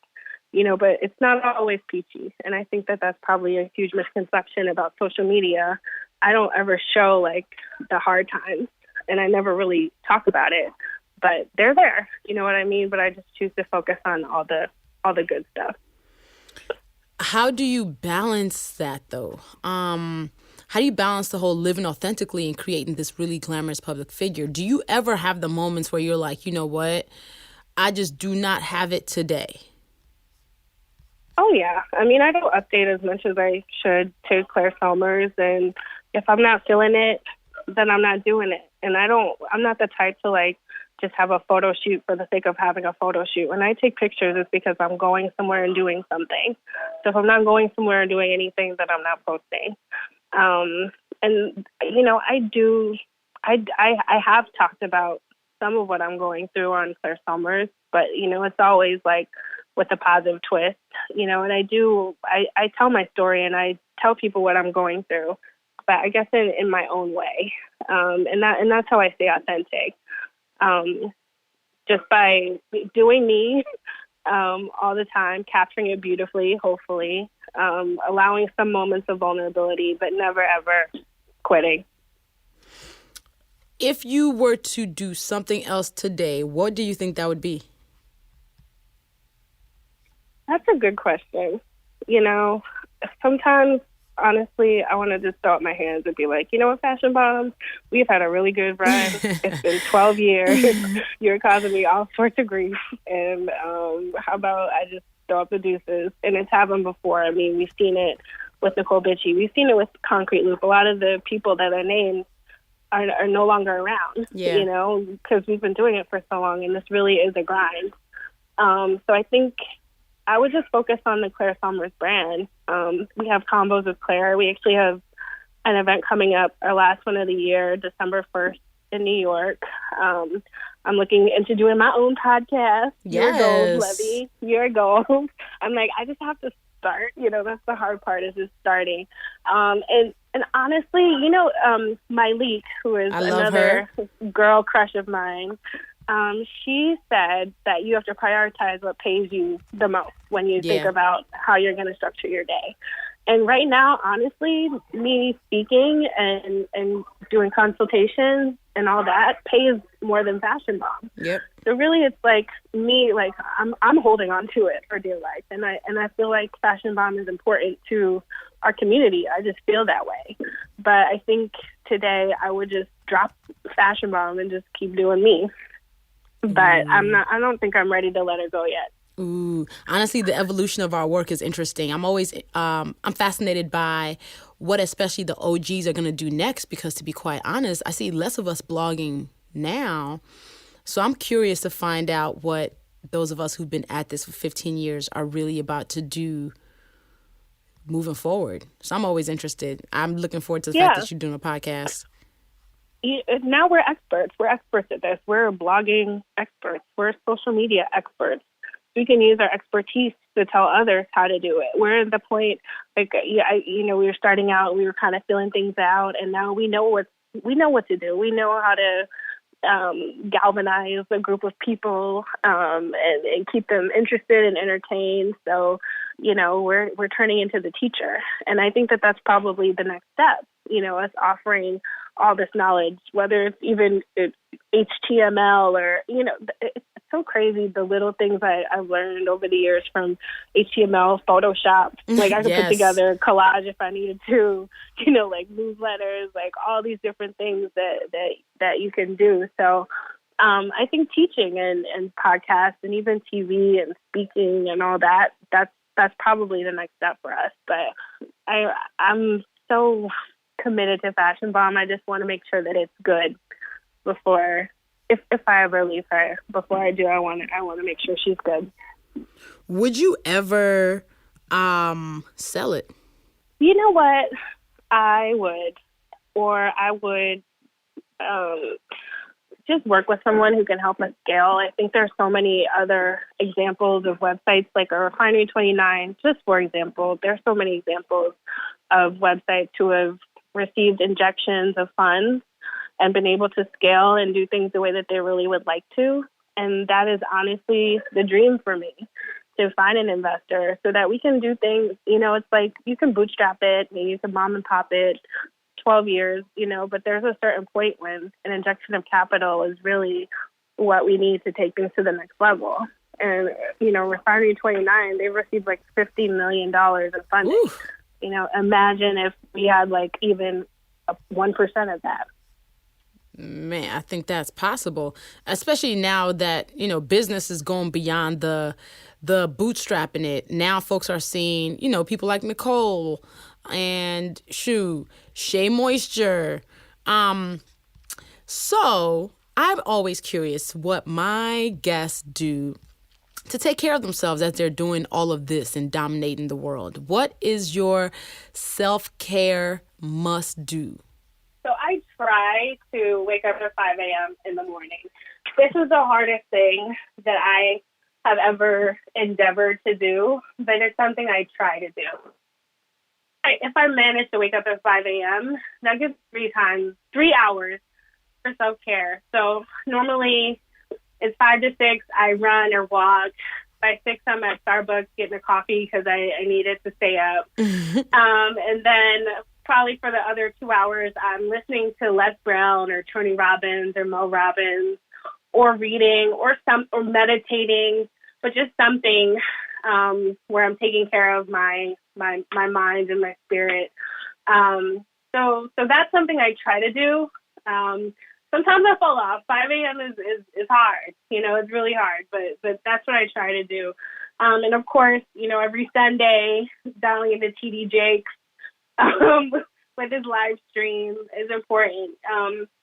you know, but it's not always peachy. And I think that that's probably a huge misconception about social media. I don't ever show like the hard times, and I never really talk about it, but they're there, you know what I mean? But I just choose to focus on all the good stuff. How do you balance that, though? How do you balance the whole living authentically and creating this really glamorous public figure? Do you ever have the moments where you're like, you know what, I just do not have it today? Oh, yeah. I mean, I don't update as much as I should to Claire Sulmers. And if I'm not feeling it, then I'm not doing it. And I'm not the type to like just have a photo shoot for the sake of having a photo shoot. When I take pictures, it's because I'm going somewhere and doing something. So if I'm not going somewhere and doing anything, then I'm not posting. And, you know, I have talked about some of what I'm going through on Claire Sulmers, but, you know, it's always like with a positive twist, you know, and I tell my story and I tell people what I'm going through, but I guess in my own way. And that's how I stay authentic. just by doing me all the time, capturing it beautifully, hopefully, allowing some moments of vulnerability, but never, ever quitting. If you were to do something else today, what do you think that would be? That's a good question. You know, sometimes, honestly, I want to just throw up my hands and be like, you know what, Fashion Bombs, we've had a really good run. It's been 12 years. You're causing me all sorts of grief. And how about I just throw up the deuces? And it's happened before. I mean, we've seen it with Nicole Bitchie. We've seen it with Concrete Loop. A lot of the people that are named are no longer around, you know, because we've been doing it for so long, and this really is a grind. So I think I would just focus on the Claire Sulmers brand. We have combos with Claire. We actually have an event coming up, our last one of the year, December 1st in New York. I'm looking into doing my own podcast. Yes. Your goals, Luvvie. Your goals. I'm like, I just have to start. You know, that's the hard part, is just starting. And honestly, you know, Myleek, who is another girl crush of mine, she said that you have to prioritize what pays you the most when you think about how you're going to structure your day. And right now, honestly, me speaking and doing consultations and all that pays more than Fashion Bomb. Yep. So really, it's like me, like I'm holding on to it for dear life, and I feel like Fashion Bomb is important to our community. I just feel that way. But I think today I would just drop Fashion Bomb and just keep doing me. But I don't think I'm ready to let her go yet. Ooh, honestly, the evolution of our work is interesting. I'm always, I'm fascinated by what especially the OGs are going to do next, because to be quite honest, I see less of us blogging now. So I'm curious to find out what those of us who've been at this for 15 years are really about to do moving forward. So I'm always interested. I'm looking forward to the fact that you're doing a podcast. Now we're experts. We're experts at this. We're blogging experts. We're social media experts. We can use our expertise to tell others how to do it. We're at the point, like, we were starting out, we were kind of filling things out, and now we know what to do. We know how to galvanize a group of people and keep them interested and entertained. So, you know, we're turning into the teacher, and I think that that's probably the next step. You know, us offering all this knowledge, whether it's even HTML or, you know, it's so crazy the little things I've learned over the years from HTML, Photoshop. Like I could put together a collage if I needed to, you know, like newsletters, like all these different things that you can do. So I think teaching and podcasts and even TV and speaking and all that's probably the next step for us. But I'm so committed to Fashion Bomb. I just want to make sure that it's good before, if I ever leave her. Before I do, I want to make sure she's good. Would you ever sell it? You know what? I would, or I would just work with someone who can help us scale. I think there's so many other examples of websites like a Refinery 29, just for example. There's so many examples of websites who have received injections of funds and been able to scale and do things the way that they really would like to. And that is honestly the dream for me, to find an investor so that we can do things. You know, it's like you can bootstrap it and you can mom and pop it 12 years, you know, but there's a certain point when an injection of capital is really what we need to take things to the next level. And, you know, Refinery 29, they received like $50 million in funding. Ooh. You know, imagine if we had like even 1% of that. Man, I think that's possible, especially now that, you know, business is going beyond the bootstrapping it. Now folks are seeing, you know, people like Nicole and Shea Moisture. So I'm always curious what my guests do to take care of themselves as they're doing all of this and dominating the world. What is your self-care must-do? So I try to wake up at 5 a.m. in the morning. This is the hardest thing that I have ever endeavored to do, but it's something I try to do. If I manage to wake up at 5 a.m., that gives 3 hours for self-care. So normally it's 5 to 6. I run or walk. By 6, I'm at Starbucks getting a coffee because I needed to stay up. And then probably for the other 2 hours, I'm listening to Les Brown or Tony Robbins or Mel Robbins, or reading or meditating, but just something where I'm taking care of my mind and my spirit. So that's something I try to do. Sometimes I fall off. 5 a.m. is hard. It's really hard, but that's what I try to do. And of course, every Sunday, dialing into TD Jakes with his live stream is important.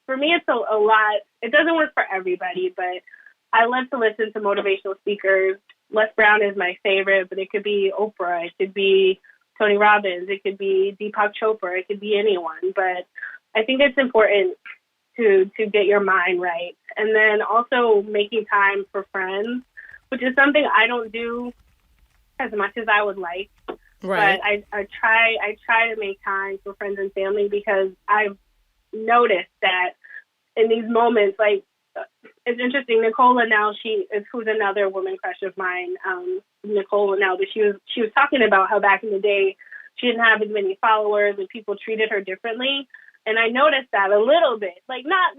For me, it's a lot. It doesn't work for everybody, but I love to listen to motivational speakers. Les Brown is my favorite, but it could be Oprah. It could be Tony Robbins. It could be Deepak Chopra. It could be anyone. But I think it's important to get your mind right. And then also making time for friends, which is something I don't do as much as I would like. Right. But I try to make time for friends and family, because I've noticed that in these moments, like, it's interesting. Nicole Linnell, who's another woman crush of mine, Nicole Linnell, but she was talking about how back in the day she didn't have as many followers and people treated her differently. And I noticed that a little bit, like not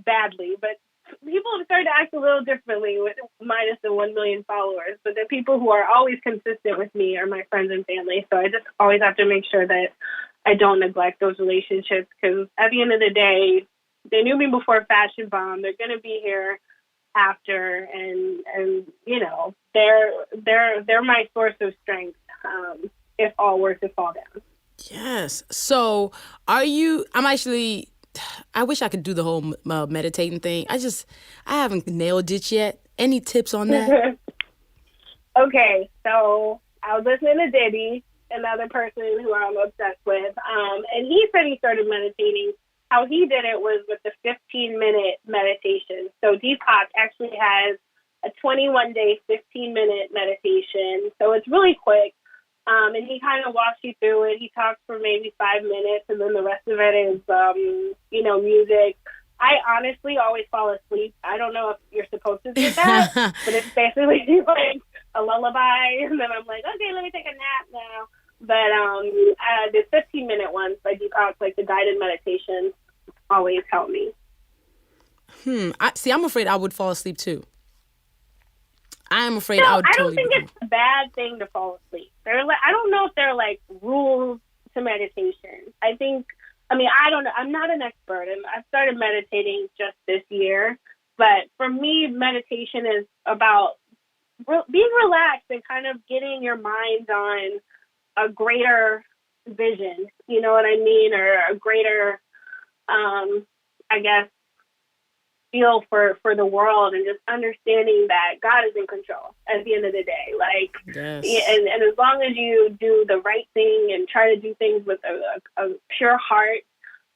badly, but people have started to act a little differently with minus the 1 million followers. But the people who are always consistent with me are my friends and family. So I just always have to make sure that I don't neglect those relationships, because at the end of the day, they knew me before Fashion Bomb. They're going to be here after, and they're my source of strength. If all were to fall down. Yes. So I wish I could do the whole meditating thing. I haven't nailed it yet. Any tips on that? Okay, so I was listening to Diddy, another person who I'm obsessed with, and he said he started meditating. How he did it was with the 15-minute meditation. So Deepak actually has a 21-day, 15-minute meditation. So it's really quick. And he kind of walks you through it. He talks for maybe 5 minutes, and then the rest of it is, music. I honestly always fall asleep. I don't know if you're supposed to do that, but it's basically like a lullaby. And then I'm like, okay, let me take a nap now. But the 15-minute ones by Deepak, like the guided meditation, always help me. I'm afraid I would fall asleep too. I am afraid No, I would I totally don't think it's a bad thing to fall asleep. I don't know if there are like rules to meditation. I don't know. I'm not an expert, and I've started meditating just this year. But for me, meditation is about being relaxed and kind of getting your mind on a greater vision. You know what I mean? Or a greater, I guess, feel for the world, and just understanding that God is in control at the end of the day. Like, yes. and as long as you do the right thing and try to do things with a pure heart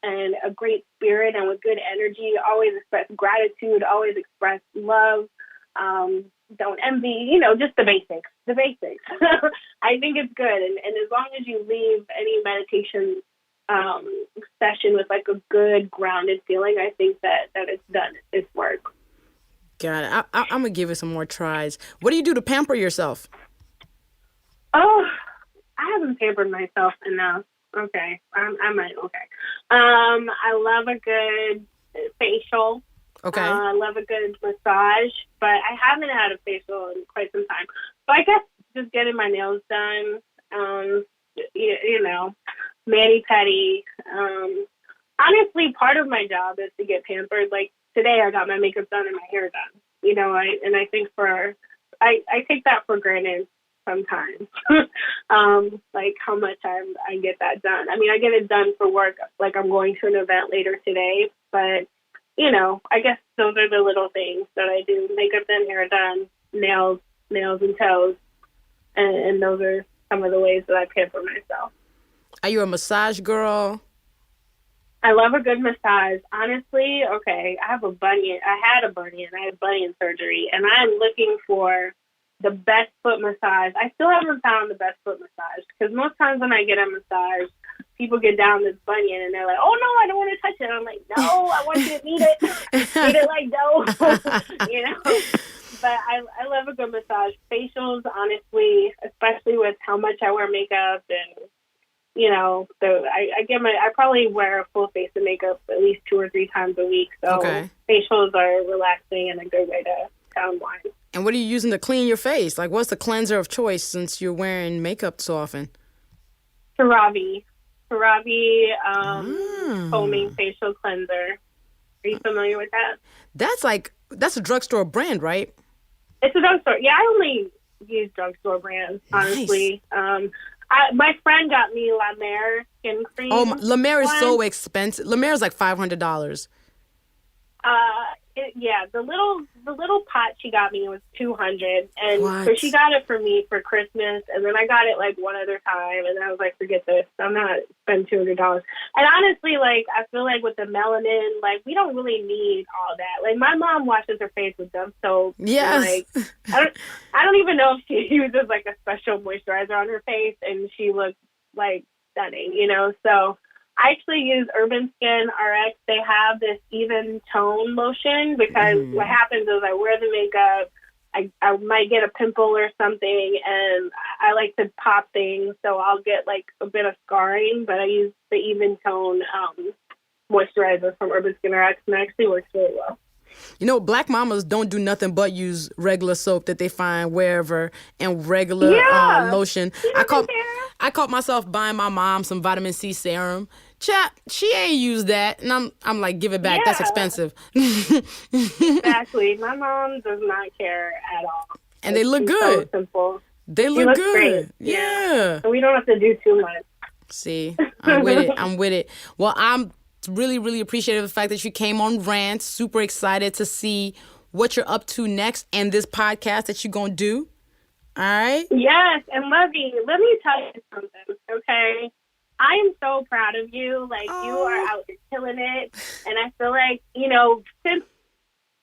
and a great spirit and with good energy, always express gratitude, always express love, don't envy, just the basics. I think it's good. And as long as you leave any meditation session with like a good grounded feeling, I think that it's done its work. Got it. I'm gonna give it some more tries. What do you do to pamper yourself? Oh, I haven't pampered myself enough. Okay, I might. Okay, I love a good facial. Okay. I love a good massage, but I haven't had a facial in quite some time. So I guess just getting my nails done. Mani-pedi. Honestly, part of my job is to get pampered. Like today, I got my makeup done and my hair done. I think I take that for granted sometimes. Like how much I get that done. I mean, I get it done for work. Like I'm going to an event later today, but I guess those are the little things that I do: makeup done, hair done, nails and toes, and those are some of the ways that I pamper myself. Are you a massage girl? I love a good massage. Honestly, okay, I had a bunion. I had bunion surgery, and I'm looking for the best foot massage. I still haven't found the best foot massage, because most times when I get a massage, people get down this bunion and they're like, oh, no, I don't want to touch it. I'm like, no, I want you to eat it. Eat it like dough, you know. But I love a good massage. Facials, honestly, especially with how much I wear makeup and, you know, so I probably wear a full face of makeup at least 2 or 3 times a week. So facials are relaxing and a good way to unwind. And what are you using to clean your face? Like, what's the cleanser of choice since you're wearing makeup so often? Cerave foaming facial cleanser. Are you familiar with that? That's a drugstore brand, right? It's a drugstore. Yeah, I only use drugstore brands, honestly. Nice. My friend got me La Mer skin cream. Oh, La Mer is so expensive. La Mer is like $500. The little pot she got me was $200, and What? so she got it for me for Christmas, and then I got it like one other time, and I was like, forget this, I'm not spending $200. And honestly, like, I feel like with the melanin, like, we don't really need all that. Like, my mom washes her face with Dove soap. Yes. And, like, I don't even know if she uses like a special moisturizer on her face, and she looks like stunning, you know. So I actually use Urban Skin RX. They have this even tone lotion because what happens is I wear the makeup, I might get a pimple or something, and I like to pop things, so I'll get like a bit of scarring, but I use the even tone moisturizer from Urban Skin RX, and it actually works really well. You know, black mamas don't do nothing but use regular soap that they find wherever and regular lotion. I caught myself buying my mom some vitamin C serum. Chap, she ain't used that, and I'm like, give it back. That's expensive. Exactly. My mom does not care at all. And they look good. So simple. They look good. Great. Yeah. So we don't have to do too much. See, I'm with it. Well, I'm really, really appreciative of the fact that you came on Rant. Super excited to see what you're up to next and this podcast that you're going to do. All right? Yes. And Luvvie, let me tell you something, okay? I am so proud of you. Like, you are out here killing it. And I feel like, you know, since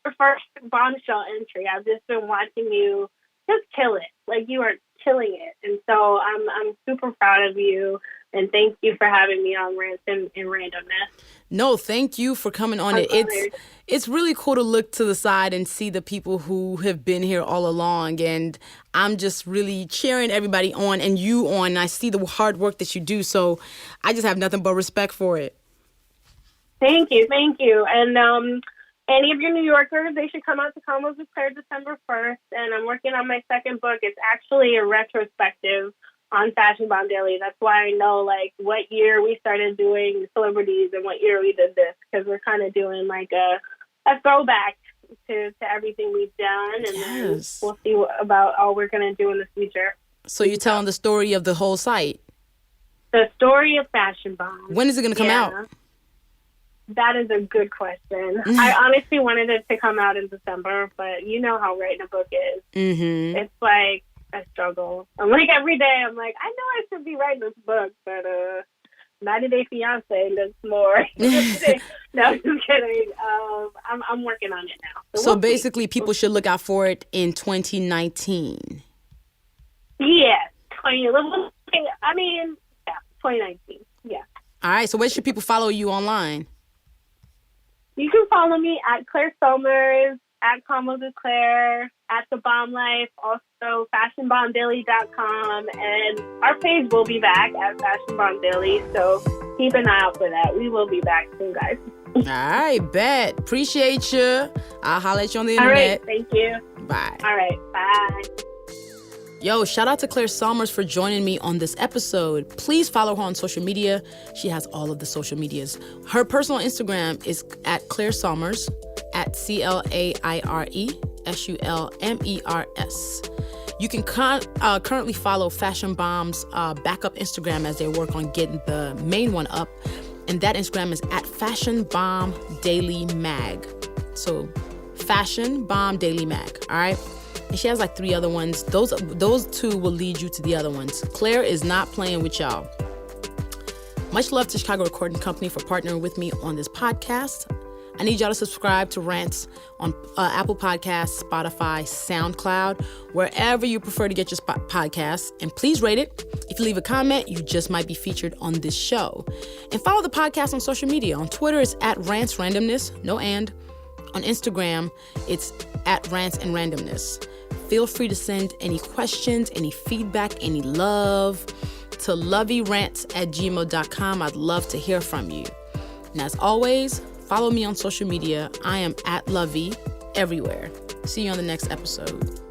your first bombshell entry, I've just been watching you just kill it. Like, you are killing it. And so I'm super proud of you. And thank you for having me on Rant and Randomness. No, thank you for coming on it. It's really cool to look to the side and see the people who have been here all along. And I'm just really cheering everybody on and you on. And I see the hard work that you do. So I just have nothing but respect for it. Thank you. And any of your New Yorkers, they should come out to Combos with Claire December 1st. And I'm working on my second book. It's actually a retrospective on Fashion Bomb Daily. That's why I know, like, what year we started doing celebrities and what year we did this, because we're kind of doing, like, a throwback to everything we've done, and then we'll see about all we're going to do in the future. So you're telling the story of the whole site? The story of Fashion Bomb. When is it going to come out? That is a good question. I honestly wanted it to come out in December, but you know how writing a book is. Mm-hmm. It's like a struggle. I'm like, every day, I'm like, I know I should be writing this book, but 90 Day Fiance looks more. No, I'm just kidding. I'm working on it now. So we'll basically, people should look out for it in 2019. Yes. 2019. Yeah. All right. So where should people follow you online? You can follow me at Claire Sulmers, at Combos with Claire, at The Bomb Life, also fashionbombdaily.com, and our page will be back at Fashion Bomb Daily, so keep an eye out for that. We will be back soon, guys. All right, bet. Appreciate you. I'll holler at you on the internet. All right, thank you. Bye. All right, bye. Yo, shout out to Claire Sulmers for joining me on this episode. Please follow her on social media. She has all of the social medias. Her personal Instagram is at Claire Sulmers, at ClaireSulmers. You can currently follow Fashion Bomb's backup Instagram as they work on getting the main one up. And that Instagram is at Fashion Bomb Daily Mag. So Fashion Bomb Daily Mag, all right? And she has like 3 other ones. Those 2 will lead you to the other ones. Claire is not playing with y'all. Much love to Chicago Recording Company for partnering with me on this podcast. I need y'all to subscribe to Rants on Apple Podcasts, Spotify, SoundCloud, wherever you prefer to get your podcasts. And please rate it. If you leave a comment, you just might be featured on this show. And follow the podcast on social media. On Twitter, it's @RantsRandomness, no and. On Instagram, it's @RantsAndRandomness. Feel free to send any questions, any feedback, any love to LuvvieRants@gmail.com. I'd love to hear from you. And as always, follow me on social media. I am @Luvvie everywhere. See you on the next episode.